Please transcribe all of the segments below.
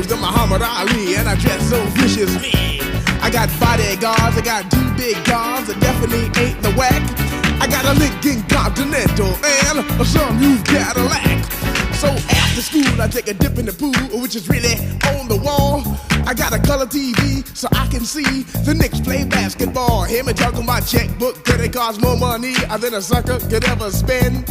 worse than Muhammad Ali, and I dress so viciously. I got bodyguards, I got two big guns that definitely ain't the whack. I got a Lincoln Continental and a some new Cadillac. So after school I take a dip in the pool, which is really on the wall. I got a color TV so I can see the Knicks play basketball. Him and talking about checkbook, could it cost more money than a sucker could ever spend?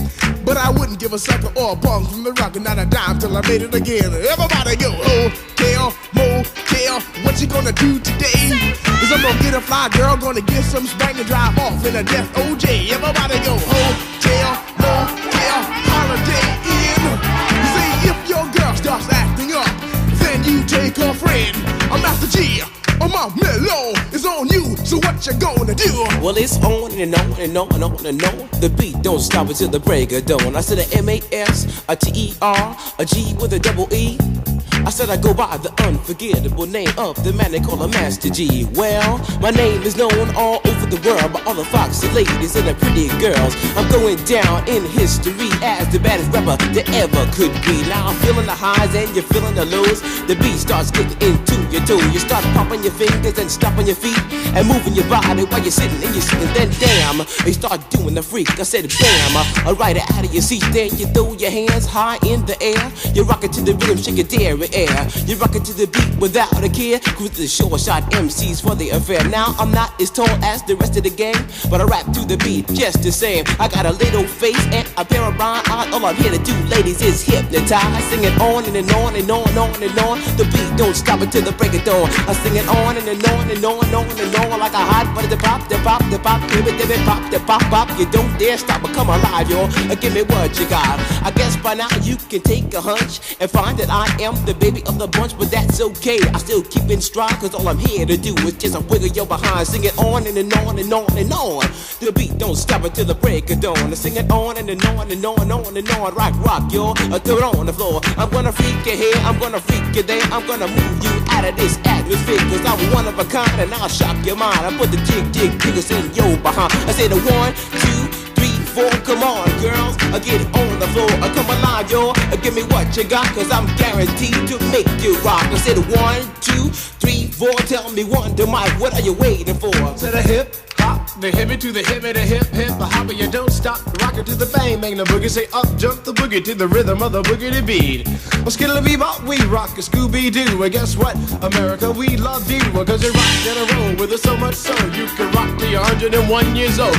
But I wouldn't give a sucker or a punk from the rock and not a dime till I made it again. Everybody go, hotel, motel, what you gonna do today? Cause I'm gonna get a fly girl, gonna get some spank and drive off in a death OJ. Everybody go, hotel, motel, holiday in. See, if your girl starts acting up, then you take her friend. I'm Master G, my mellow is on you, so what you gonna do? Well, it's on and on and on and on and on. The beat don't stop until the break of dawn. I said a M-A-S, a T-E-R, a G with a double E. I said I go by the unforgettable name of the man they call a Master G. Well, my name is known all over the world by all the foxy ladies and the pretty girls. I'm going down in history as the baddest rapper that ever could be. Now I'm feeling the highs and you're feeling the lows. The beat starts getting into your toe. You start popping your fingers and stomping your feet and moving your body while you're sitting and you're sitting. Then damn, you start doing the freak. I said bam, right out of your seat. Then you throw your hands high in the air. You rock it to the rhythm, shake your dairy air. You rock it to the beat without a care. Cruise the short shot MCs for the affair. Now I'm not as tall as the rest of the gang, but I rap to the beat just the same. I got a little face and a pair of rhyme eyes. All I'm here to do, ladies, is hypnotize. Sing it on and on and on and on and on. The beat don't stop until the break of dawn. I sing it on and on and on and on and on like a hot butter. The pop, the pop, the pop, give it, pop, the pop, pop. You don't dare stop or come alive, y'all. Give me what you got. I guess by now you can take a hunch and find that I am the baby of the bunch, but that's okay. I still keep in stride, cause all I'm here to do is just a wiggle your behind. Sing it on and on and on and on. The beat don't stop until the break of dawn. I sing it on and on and on and on and on. Rock, y'all. Throw it on the floor. I'm gonna freak you here, I'm gonna freak you there. I'm gonna move you out of this atmosphere, cause I'm one of a kind and I'll shock your mind. I put the jiggles in your behind. I say the 1, 2, 3, 4, come on, girls, get it on the floor. Come alive, y'all, give me what you got, cause I'm guaranteed to make you rock. I said 1, 2, 3, 4, tell me one to Mike, what are you waiting for? To the hip hop, the hippie to the hippie, the hip the hopper, you don't stop. Rock it to the bang, bang the boogie, say up, jump the boogie to the rhythm of the boogie beat. Well, skittle bebop, we rock a Scooby-Doo. And guess what, America, we love you, cause you rock in a row with us so much so you can rock till you're 101 years old.